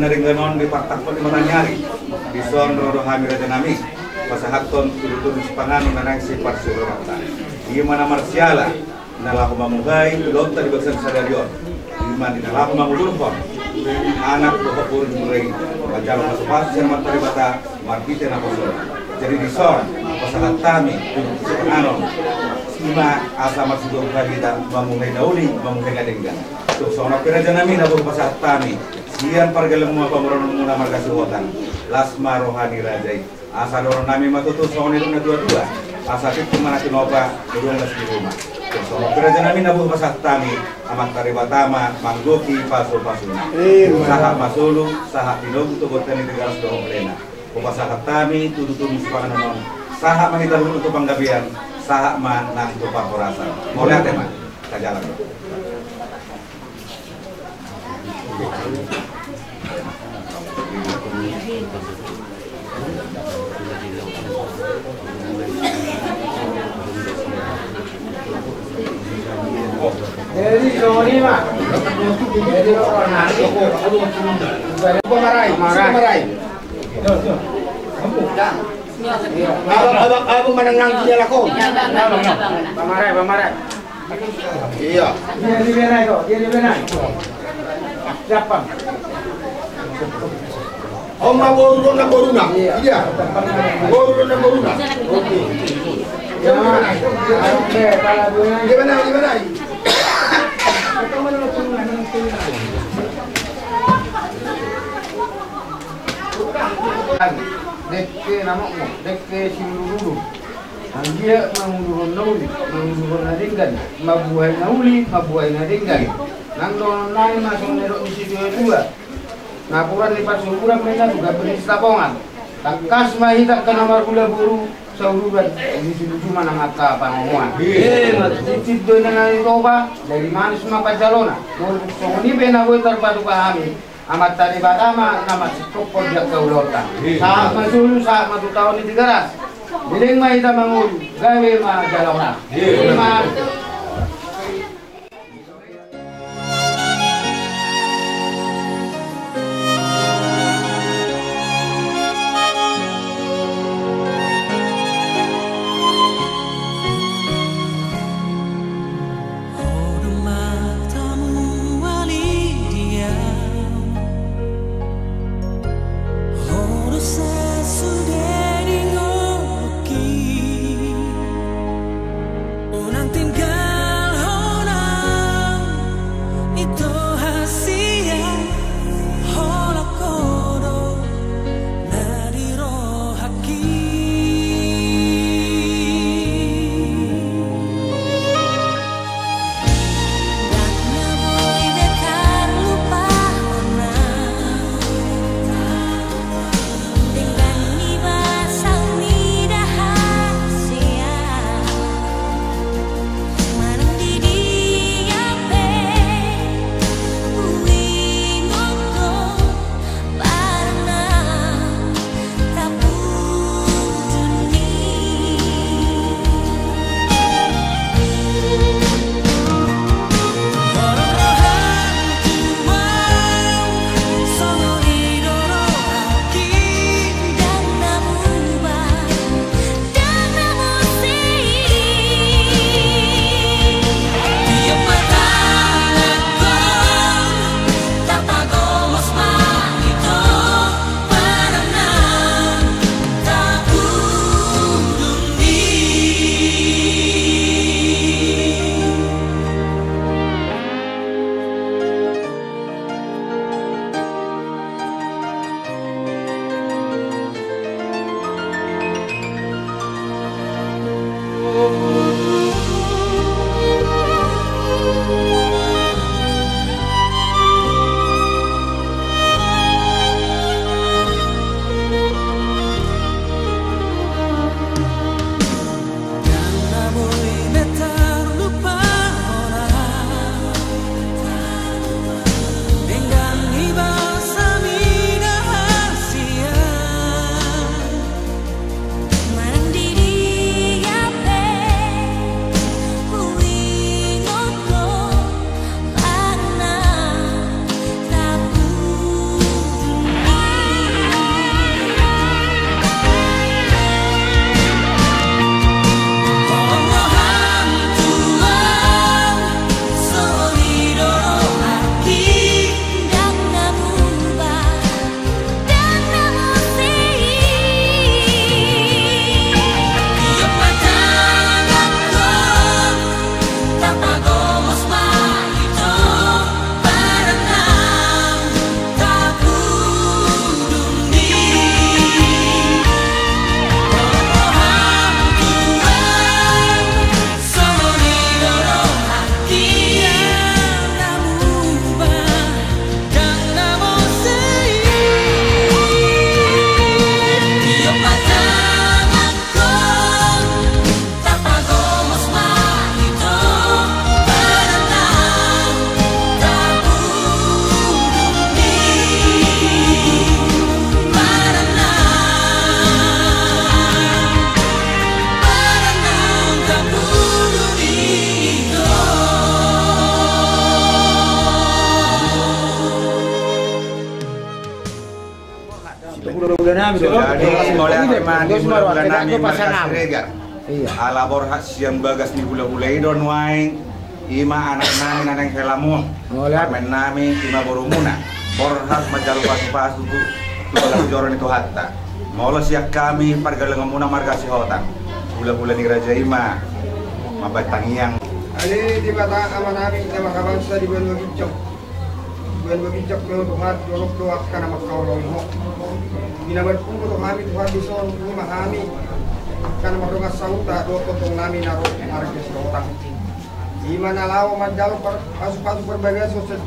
naringganon di partakon di matanyari di son rodo hamira janami pasahaton turun sepangan nanang sifat surata di mana marsiala nalahu mamugai lonta di baksan sadarion di mana nalahu mamulurpon anak pokok murai bacalo masuk pas sama taribata markite na posol jadi di son pasahat tami sepanganon ima asa masuk kita mamugai dauli mamugai gadenggan so sono pira janami na pasahat tami sian pargalemu apa merono muna marga suhotan lasma rohani rajai asa dorong nami matutu sono itu dua-dua asa itu mana tinoba kedua di rumah sono pira nami nabuh pasat tami amat taribatama manggoki pasul pasuna saha masulu saha tinogu to botani tegaras doho plena pasahat tami tudutum sepakanon saha manita untuk panggabian saha manang to pakorasan mulai teman kajalan Jadi sorry mah. Jadi orang nanti marai. Abang menenang dia lah kau. Pamarai. Iya. Dia di benai. Siapa? Om Boruna. Iya. Boruna. Oke. Gimana? Dekke namanya, dekke simululu. Dia mengurus nauli, mengurus nadinggan, mabuhay nadinggan. Nang naik masuk nerok di situ dua. Nakuran lipat sumuran mereka juga beri tapongan. Tangkas mahita ke nomor gula buru saururan di situ cuma nangata pangomuan. Titit doa nang toba dari manis maka jalona. So ini bena gue terpadu pahami. Amat tadi batama nama cukup pojak kaulotan. Saat masuk saat matu tahun di garas. Biling mahita mangul gawe mah jalona. Tinggal Jadi mulai teman di bulan nami markas regar. Iya. Alabor hak siang bagas ni hula-hula idon waing. Ima anak nami nanang helamu. Main nami ima borumuna. Borhak majalu pasu-pasu tu tulang joron itu hatta. Maulah siak kami pargalang muna margasi hotan. Hula-hula ni Raja Ima. Mabatang yang. Ali di bata aman nami nama kabangsa di bulan Bagicok. Bulan Bagicok no Tuhan jorok doak kana makkaulong mo. Ginamad po ko kami Tuhan bison ni mahami. Kana madungas sauta do totong nami naro marga sa otang. Di mana lawa manjalo pasu-pasu berbagai sosial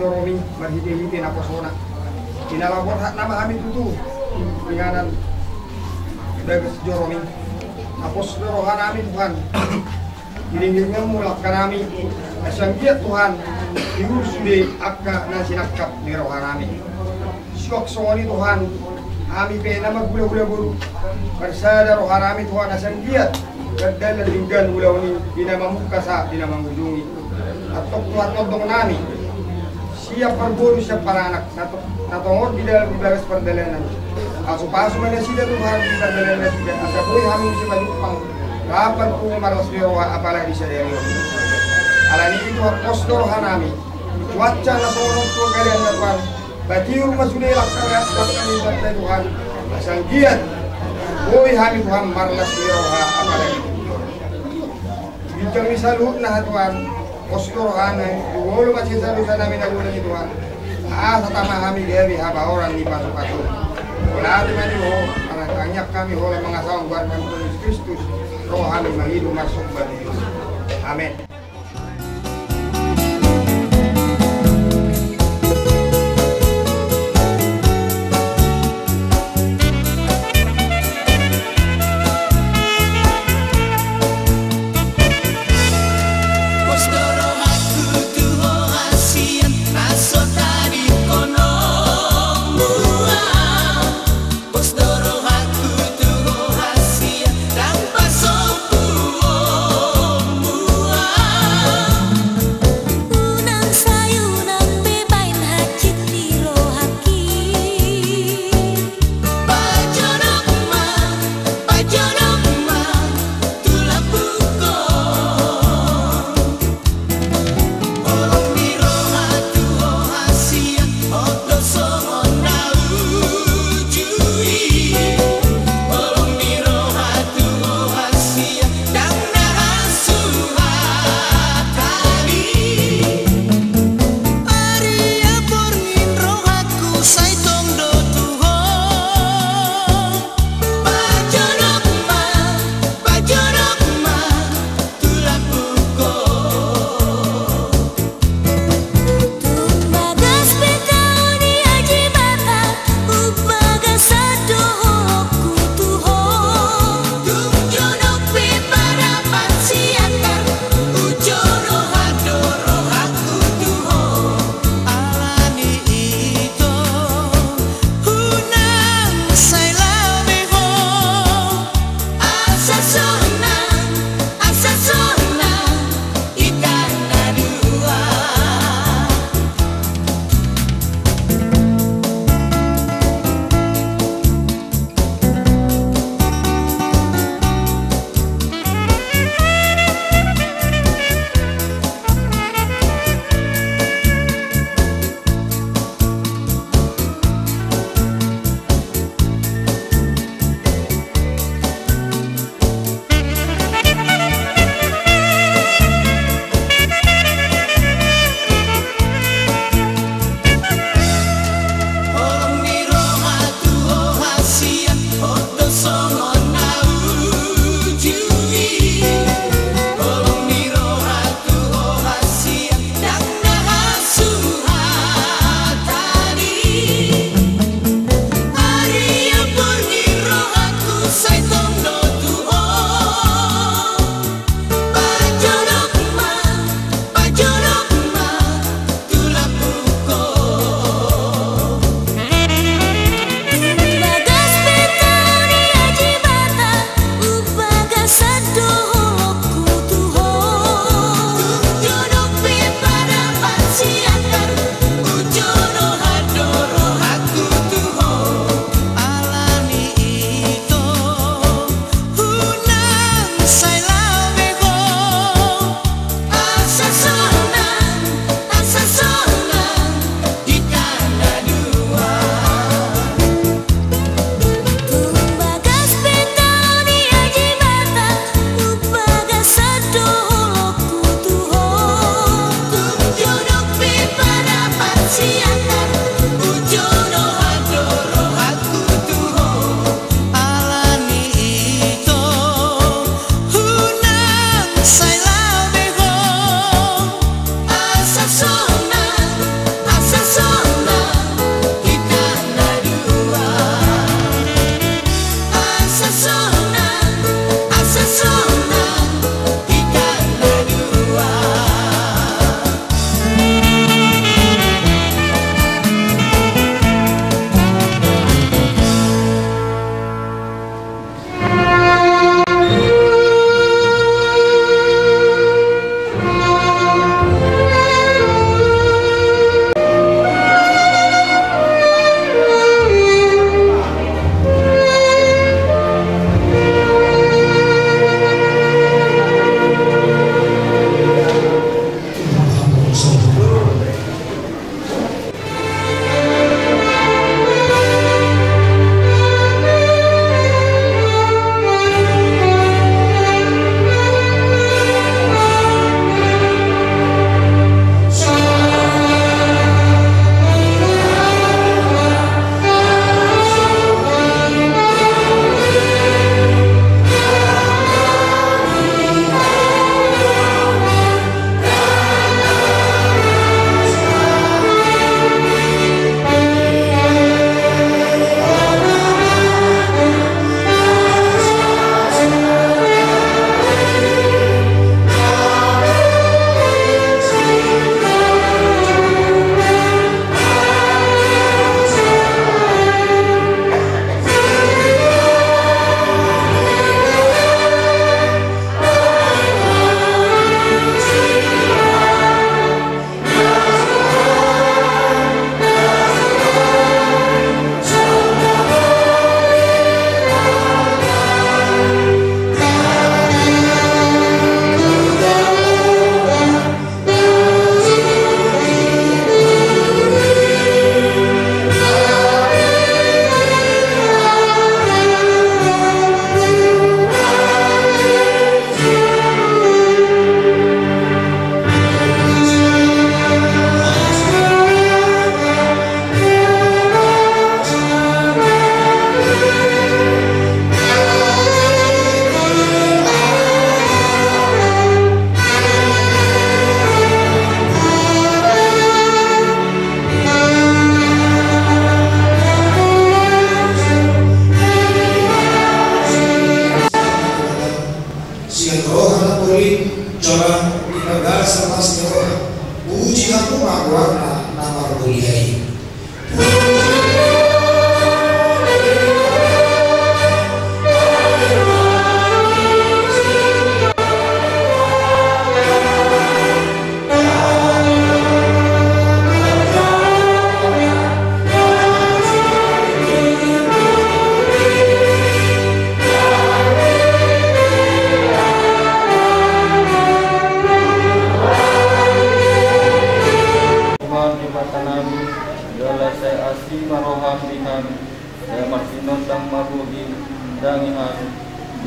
joromi marhide-hide na persona. Kinalabor hak nama kami tutu ringanan bagas joromi. Tapos rohan nami Tuhan. Giring-giringan mulak kanami asang giat Tuhan diurus sudah akka na sinakap ni rohan nami. Syok songoni Tuhan kami pena magula-gula guru bersada rohan nami Tuhan asang giat kadal linggan ulau ni dinamamuka sa dinamangujungi atok Tuhan todong nami siap berburu siap para anak natongor di dalam dibagas perdalanan asu-pasu mana sida Tuhan di perdalanan sida asa boy kami si majupang kapan po maras roha apalagi sa dero alani itu postor hanami cuaca na sonong to kalian Tuhan batiur masudi lakkan Tuhan asang giat boy kami Tuhan marlas roha apalagi bincang misalut na Tuhan postor hanay wolo masih salut sa namin nagulang ni Tuhan sa tama kami gabi haba orang di pasu-pasu wala naman ho anyak kami wala mga asawang buwan ng Kristus roh kami mahido masuk ba Diyos. Amen. Tanpa sopu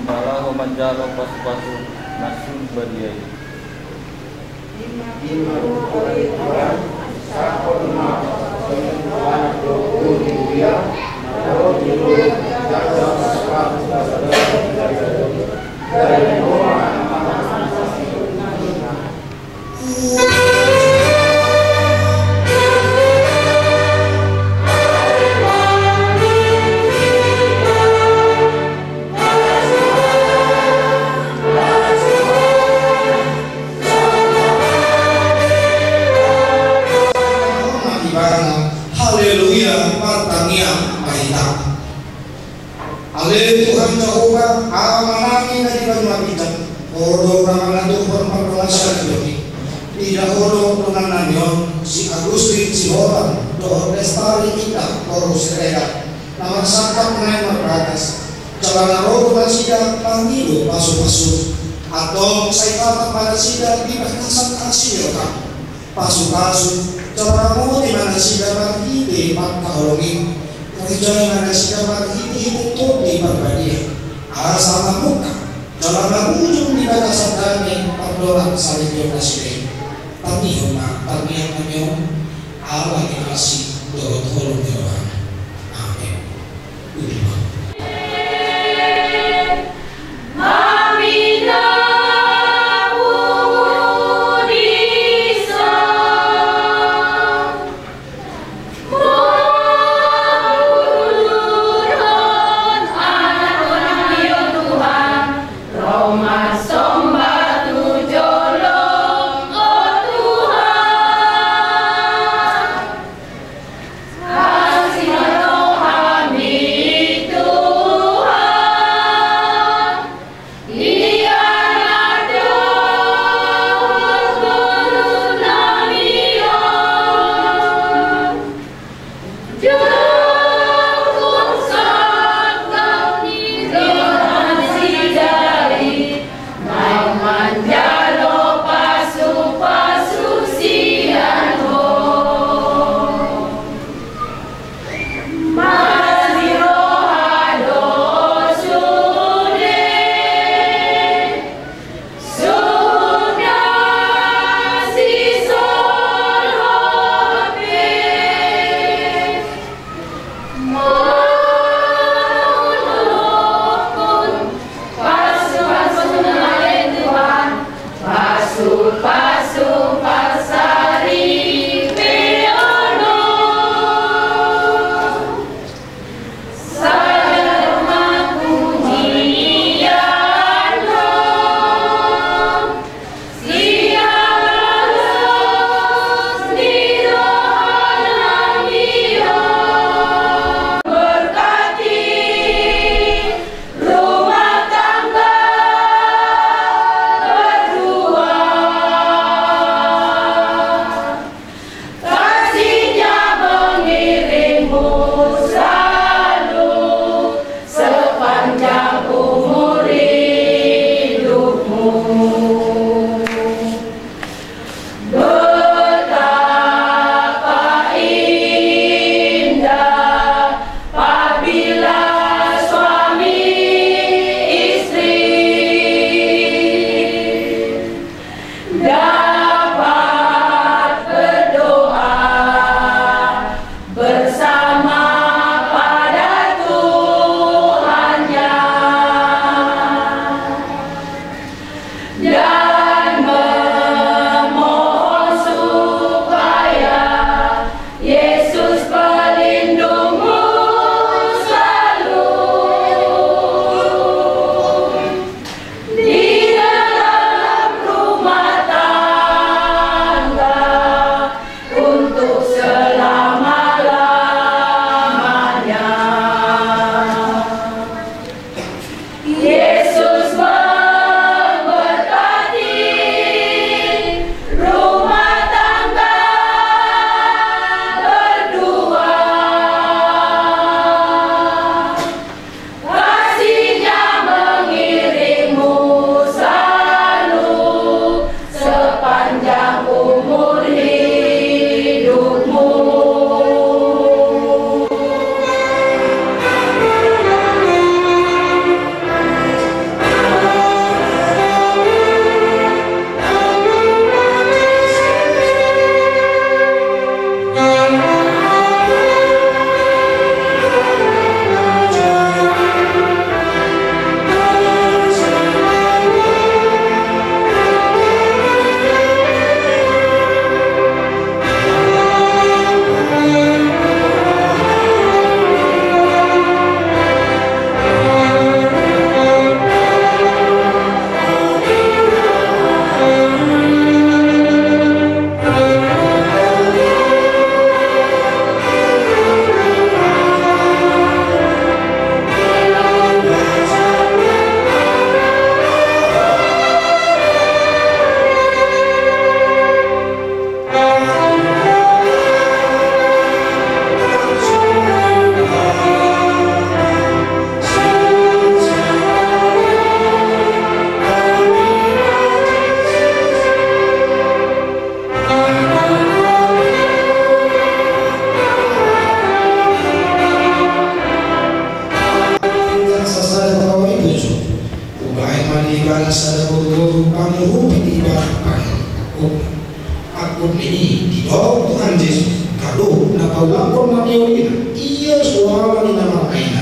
malah memanjalo pasu-pasu nasun badiai. Haleluya, matania maita. Ale Tuhan Jehovah, amanami na di kita. Odo ramana Tuhan perlasan joki. Tidak odo dengan nanyon si Agustin si Horan do restari kita korus reda. Nama sakap naik merbatas. Celana rodo dan sidak pangido pasu-pasu. Atau saya kata pada sidak di bakasan kasih pasu-pasu. Cara mo di mana sila marhiti pagkaholongin kerja mana sila marhiti untuk di berbadi asal muka cara mengujung di batasan kami pagdolang sa libyo na sila pagihuma pagiyang kami ala ikasi doon holong Tuhan. Amen. ibadah sada guru pangurupi di ibadah aku ini di bawah Tuhan Yesus kalau napalakon na niyo iya suara ni nama kaina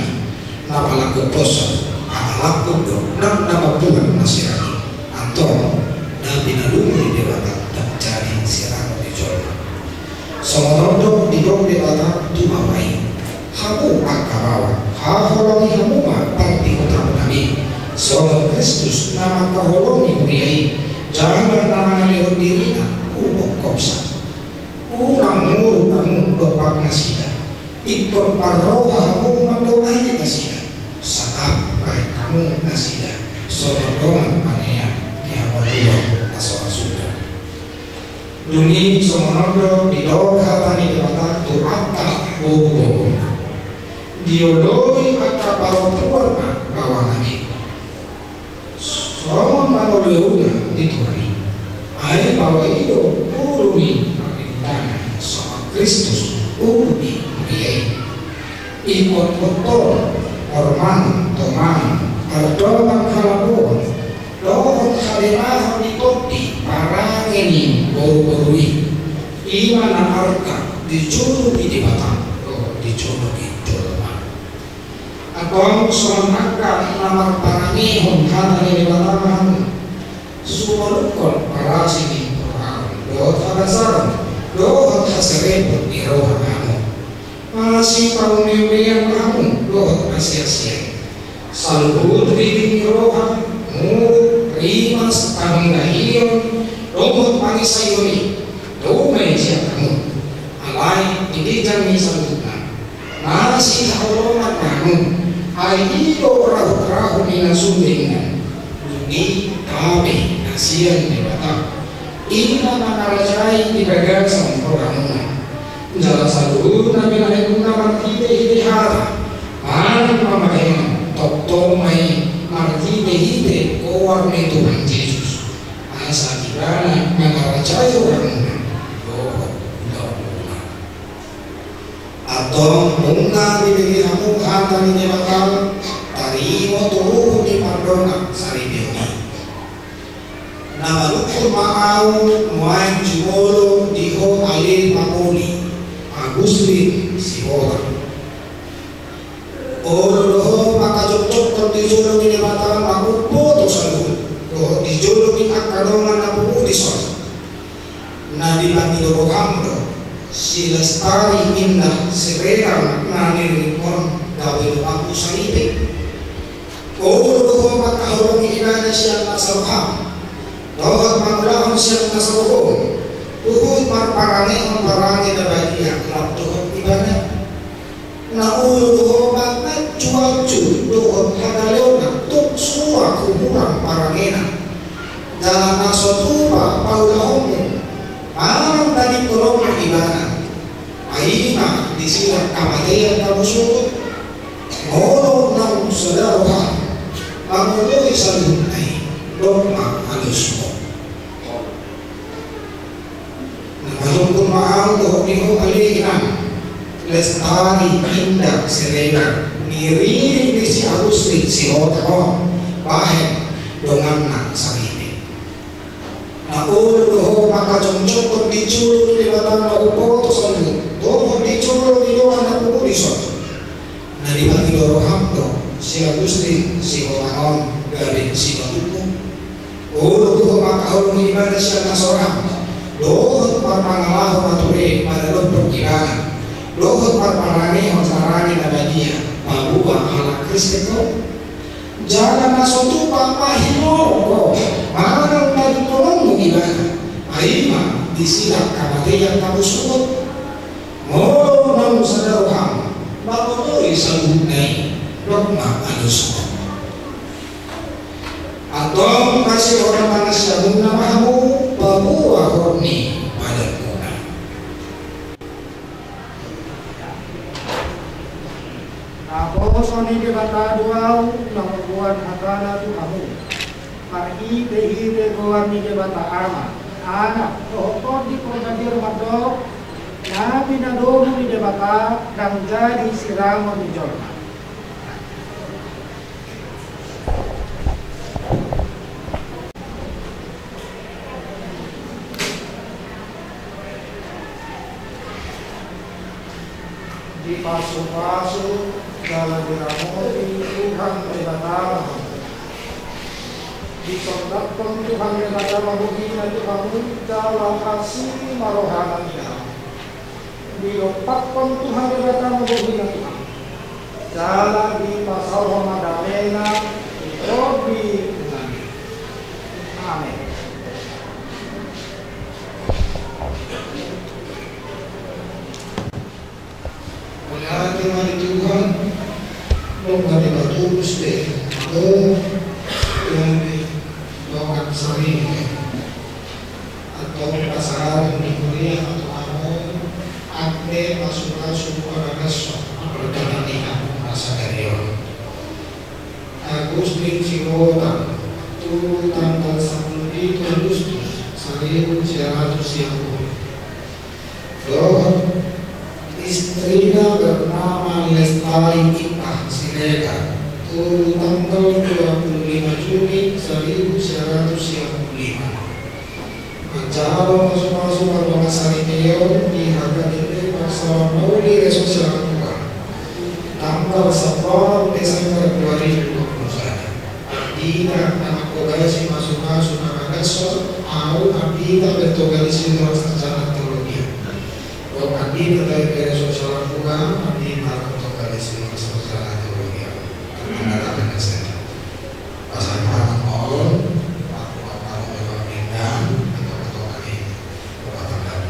napalakon dosa napalakon do napapulan na sirani atau nabi nalungi dewata dan cari sirani di jorna somorondo di bawah dewata dumawai hamu akabawa haholongi hamu parti utama nabi Soal Kristus nama kaholongi priai jangan nama lewat diri ubok kopsa ulang muru kamu bapak nasida ikut parroha kamu mendoai nasida saat baik kamu nasida soal doang panea dihawaluan asal sudah duni somonodo di doa tani dewata tuata bobo dioloi kata bawa bawah nabi soal malu leuna dituri ai bahwa itu urumi dan soal Kristus urumi biaya ikut betul orman teman terdoa kalabon doa kalimah ditoti para ini borui iman arka diculuki di batang diculuki jelma atau soal nakal nama parani hongkana di batang sumarukon para sini doa tabasar doa hasarebut di roh kamu masih pauniwian kamu doa asia-asia salud di roh kamu rimas tanggahion doa pangisayuri doa meja kamu alai ini jangan saludna masih haulongan kamu hari itu rahu-rahu minasundingan ini kami kasihan di Batak ina manarajai di bagasan programuna jala satu nabi nabi guna martite hara man pamahen tokto mai martite kowar Tuhan Yesus asa dibana manarajai programuna atau bunga diberi kamu kata di Batak tarimo tuh di Pardona sari bioni nama lukul mau muain jumolo diho alil mamuli agustin si orang olo maka cocok dijolo di mata aku foto salu do dijolo di akadongan aku di sol na di bagi do hamdo si lestari indah serena nani kon dawil aku salibe olo maka horongi ibadah siapa salham doa mangrahon siap nasarohon tuhut marparangi na bagian kelap tuhut ibadah na ulu doa banget cuacu doa hadaleona tuk suah kumurang parangena dalam nasotupa paulahomu parang tadi tolong ibadah aina disilang kamatean kamu suut ngolong nang saudara manguloi salunai dogma halusmo Malungkun maal doh niho alihinan lestari indah serena ngiri di si Agustin si Hoto bahen dengan nak sarine na ulo doh maka congcok diculu di batang na upoto sandu doh diculu di doa na pupulisot na di bagi doroham doh si Agustin si Hoto dari si Batuku ulo doh maka ulung ibadah siya nasorang dohot parpangalahu mature pada lompat kirana dohot parparani hotarani nabadia mabuba ala Kristeko jangan nasotu papahino mana tadi tolongmu ibadah aima disilak kamateyan kamu subut mau namu sadaruham bakotoi salunai dogma anusmo atau masih orang manusia guna mahu bahwa horni pada guna Ako soni di bata duau nang buat hakana tu kamu pagi dehide goan ni di bata ama anak tohot di kodadir madok nabi nadomu di bata dan jadi siramo di jorna pasu-pasu dalam dirahmati Tuhan Bebatama. Disondakkan Tuhan Bebatama begini Tuhan dalam kasih marohannya. Dilopakkan Tuhan Bebatama begini Tuhan. Jalan di pasal Ramadana Robi dengan Amin. Hati mari Tuhan, lomba di tulus deh, yang doakan sering atau pasaran di kuliah atau apa, akne masuk pada besok perjalanan masa dari Agustin Cingota, turun tanggal 10 Agustus 1990. Istrinya bernama Lestari Ipah Siregar, turun tanggal 25 Juni 1995. Mencalon masuk-masuk Barbara Sarineo di HKDP Pasar Mauli Resosial Tuhan tanggal 10 Desember 2021. Tidak anak kogalisi masuk-masuk Nagaso au abita bertogalisi dalam sarjana teologi. Abdi terkait dari sosial juga, abdi untuk dari sini sosial teologi. Katakan saya, pasal orang all, apa orang bintang atau kali kebatalan.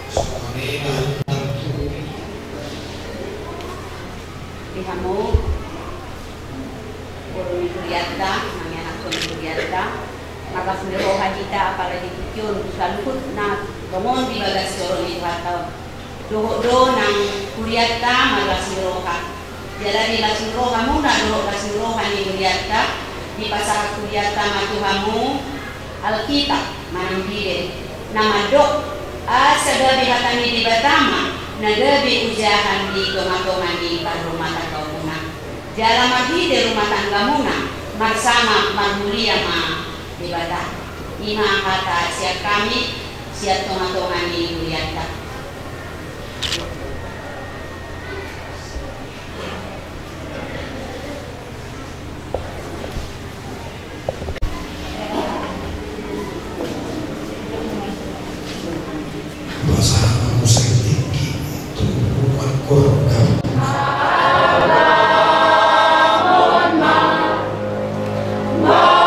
Soalnya Dihamu, urun kuliata. Maka sendiri hajita apalagi tujuan salukut na gomon di bagas doron itu atau do nang kuliata magas roha jalan di langsung roha muna do langsung roha di kuliata di pasar kuliata matuhamu alkitab manang dire nama dok sadabi hatani di Batama nagabi ujahan di tomatongan di rumah tangga muna jalan mati di rumah tangga muna bersama Marmulia ma ibadah ima kata siap kami siap tonga-tonga di Yuyanta. bahasa musik tinggi itu Al-Quran. Bye.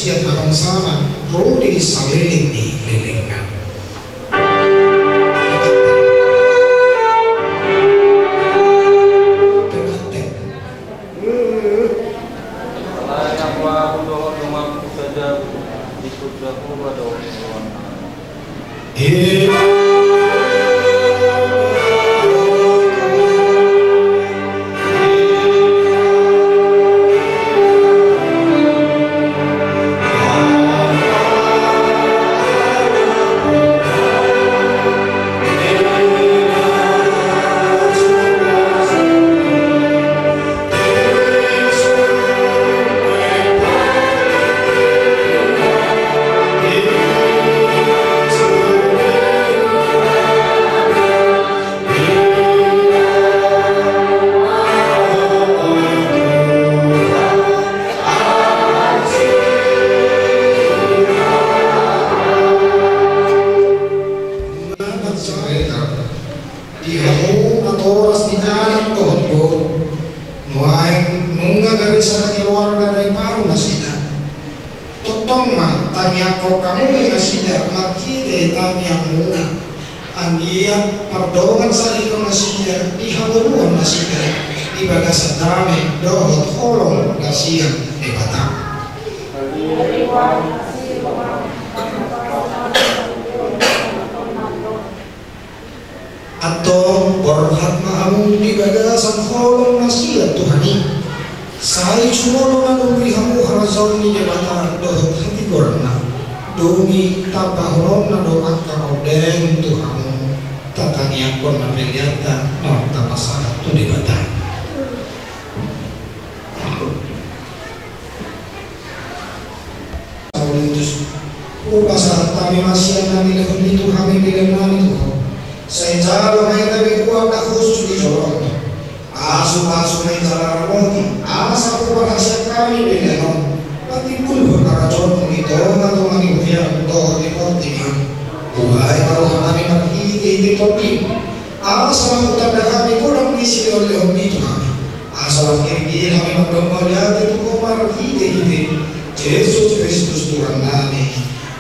nasihat abang sama Rudi salini lilingkan. Atau berhat maamu di bagasan kolong nasihat Tuhani. Saya cuma menunggu kamu harazau ni jabatan dohot hati korna. Dumi tapahron na doa kau deng Tuhanmu. Tatanya kon na peliatan no tapasahat tu di batan. Saulitus upasa kami masih nami lehun itu kami bilang nami Tuhan. Saya jalo may tabi ko ang nakus di jorong. Aso-aso may talarong. Asa ko ba kasi kami bilang. Pati pulbo na rachon ito na tumani ufiya to di kontingan. Buhay para kami makikita ito din. Asa lang utang kami ko lang isi oleh dito kami. Asa lang kiri kami magdumulya dito ko makikita ito. Jesus Kristus Tuhan namin.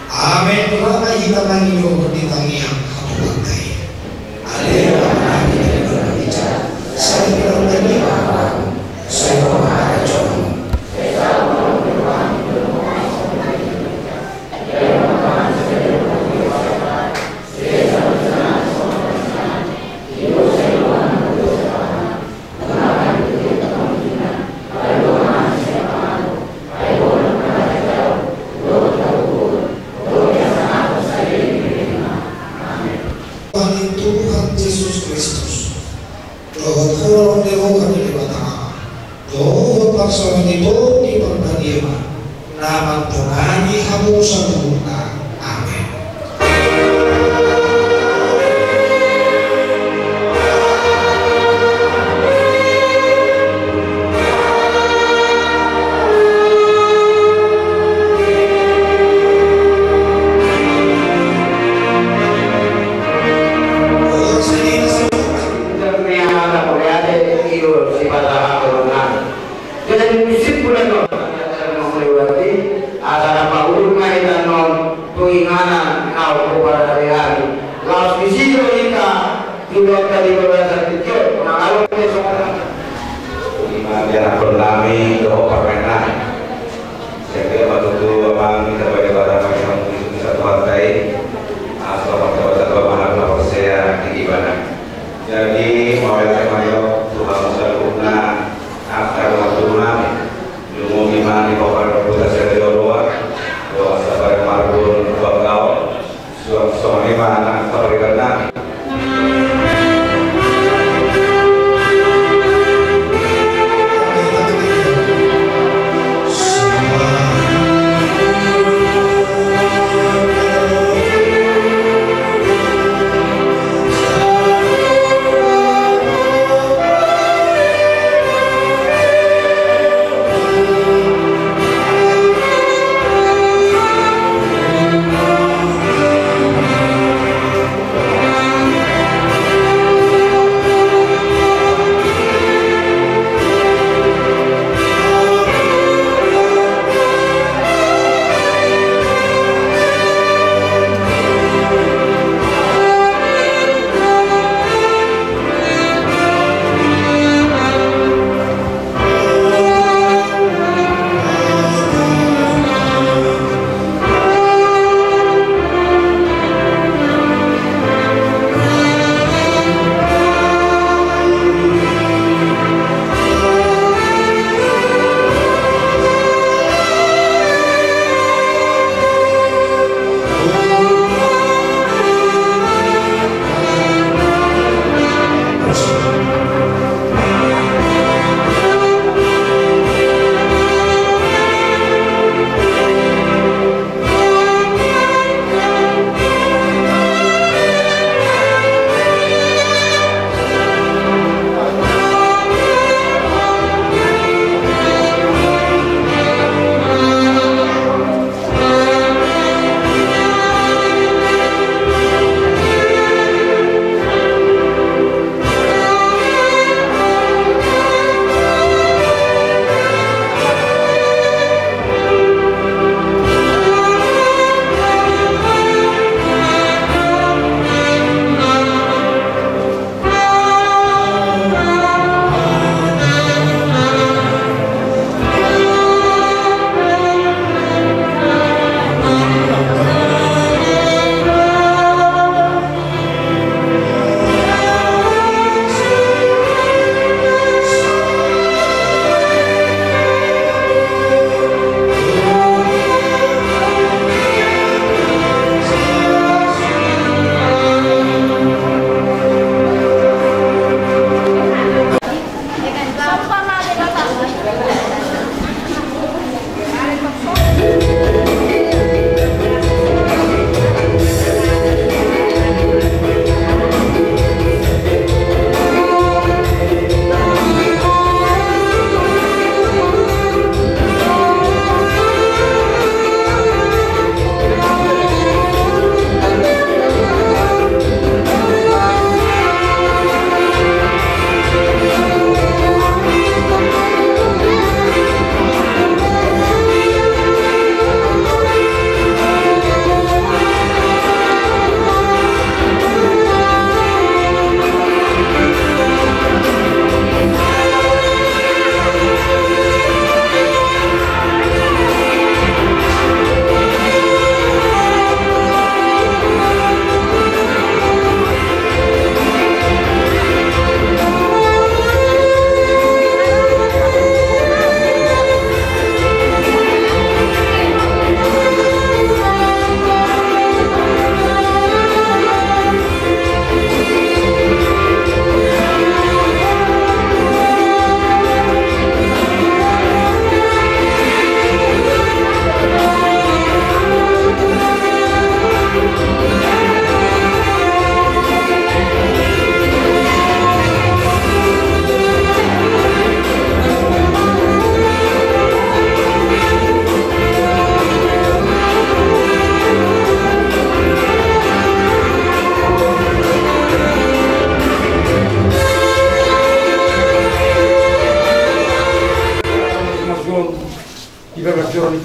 Amen. Pura kita manilo di tangiang kapulangay. Saya bilang tadi saya mengarah jodoh.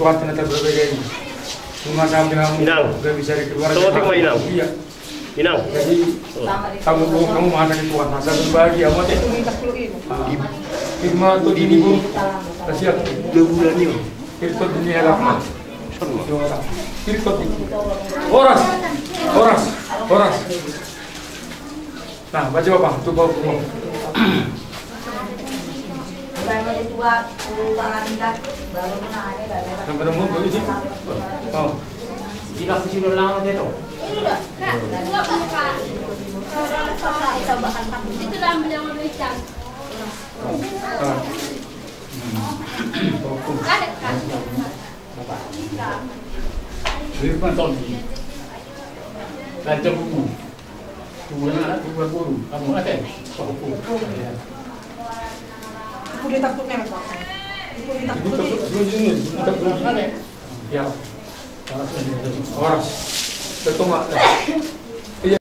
Tuhan ternyata berbeda ini. Cuma sampai kamu gak bisa dikeluarkan. Iya. Inang. Jadi kamu mana di Tuhan masa berbagi amat ya. Firman tuh ini bu. Kasihan 2 bulan ini. Kirkot dunia rahmat. Kirkot ini. Horas. Nah, baca apa? Coba semua. Sampai nemu dulu sih. Oh. Jika kecil lama dia tu. Baca buku. Dua guru. Kamu ada? Buku. Aku ditakut nih, Pak. Aku ditakut. Ya. Horas. Betul mak. Iya.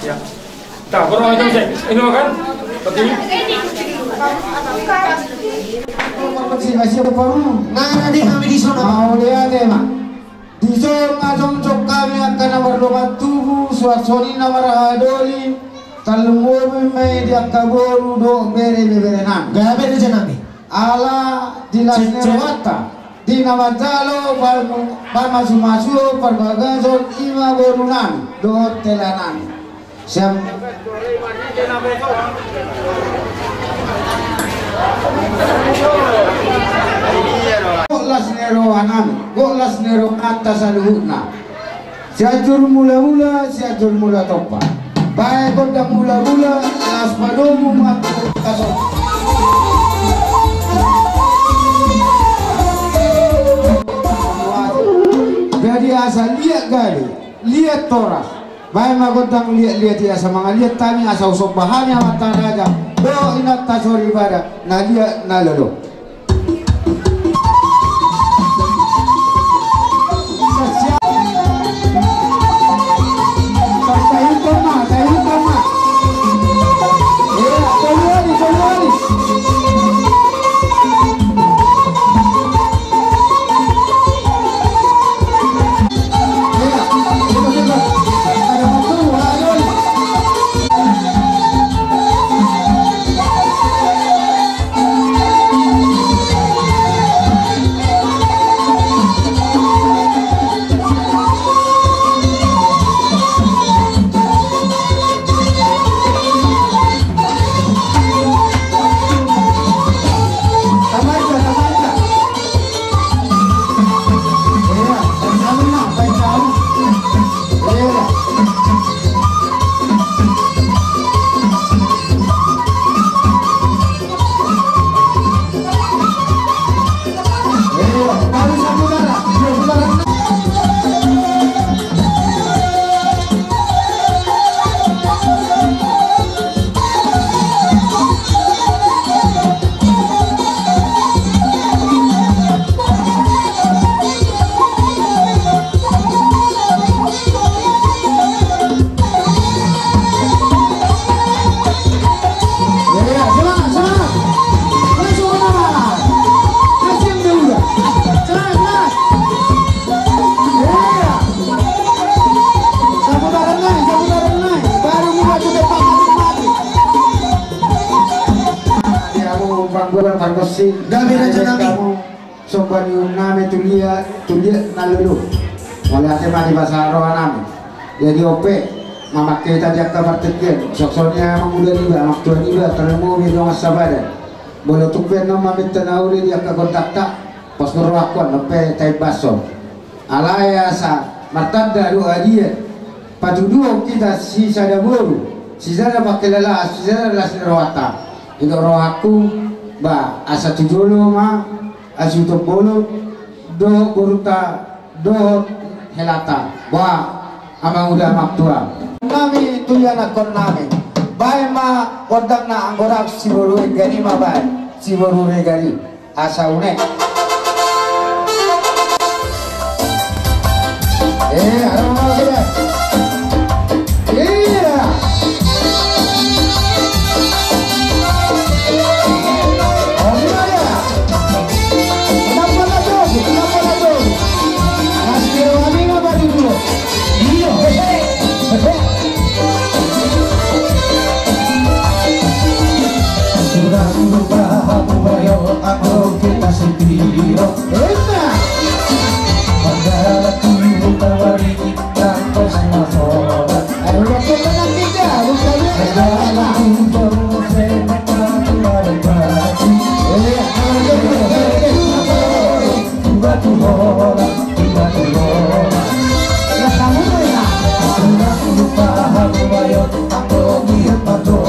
Ya. Tak, kurang aja sih. Ini makan. Nah, nanti kami di sana. Mau lihat ya, Mak. Di sana cocok kami akan berdoa tubuh suasoni namara adoli talungobi mai dia kaboru do bere nan. Gak beda janami. Ala dilasnerwata di namatalo par masu perbagason ima borunan do telanan. Siap. Golas nero anan, golas nero atas aluhutna. Siajur mula topa. Baik kota mula las padomu matu kasut. Jadi asal lihat kali, lihat toras. Baik magotang lihat asa mga lihat tani asa usok bahannya mata raja. Do inat tasori pada na lihat na lolo. sobat nami tulia nalulu oleh ate mati bahasa roh nami jadi ope mamakai tajak kabar tekian soksonya mamuda niba maktua niba teremu bidong asabada boleh tupen no mamit tanauri dia ke kontak tak pos nurwakon ope tai baso alaya sa martada lu adia patuduo kita si sada buru si sada makelala si sada las rawata itu roh aku ba asa tujolo ma asuto bolo do boruta do helata ba amang udah maktua nami tuyana kon nami bae ma kodak na anggorak si boru gari ma bae si boru gari asa une aroma gede iya aku kita sendiri padahal aku tawari kita kosma soda ayo kita nantinya padahal aku baru sebentar lagi batu bola ya kamu ya sudah lupa aku bayo aku lihat padu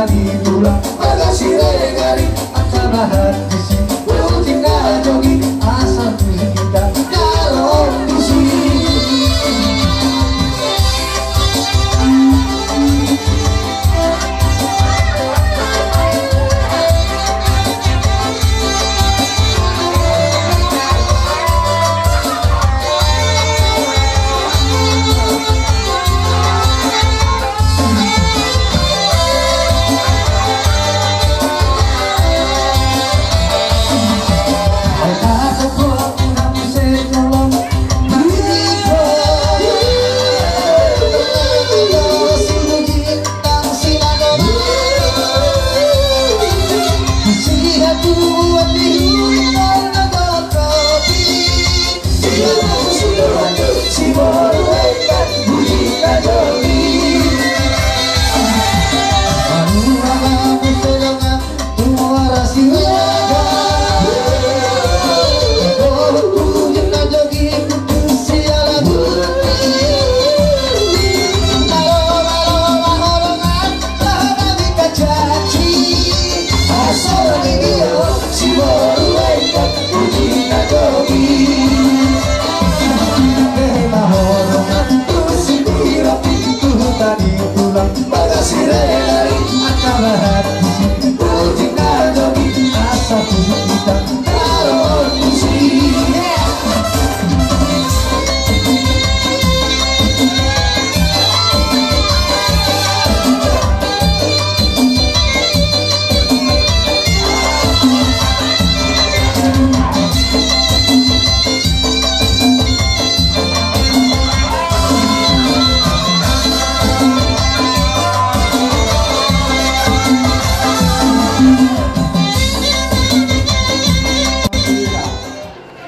tadi tulang bagasi regari antara hati si tinggal jogi asal kita kalau di sini.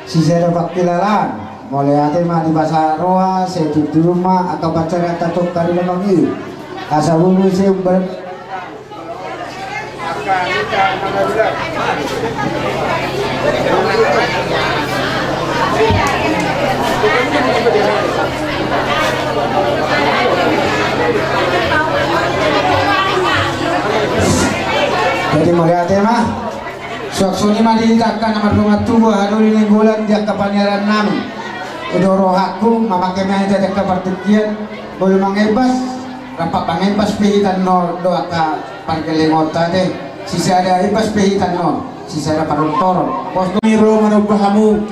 Sisera baktilalan mulai ate mah di pasar roa saya di rumah atau pacar tatuk kali lemang itu asa bulu saya ber jadi mulai ate mah suaksuni mah ditakkan nomor rumah tubuh haduli ninggulan dia kepanyaran nami idoro hakku memakai mah jadi kepertikian boleh mengebas rapat mengebas pihitan nol doa ka pangkelingota deh sisa ada ibas pihitan nol sisa ada paruntor pos miro manubahamu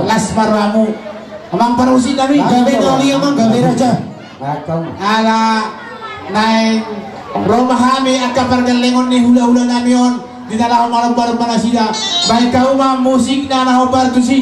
las maramu amang parusi kami gabe noli amang gabe raja ala naik rumah kami akan pergelingon ni hula-hula namion di dalam malam-malam malasida baik kau mah musik na nahobar tu si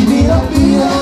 Biro, biro,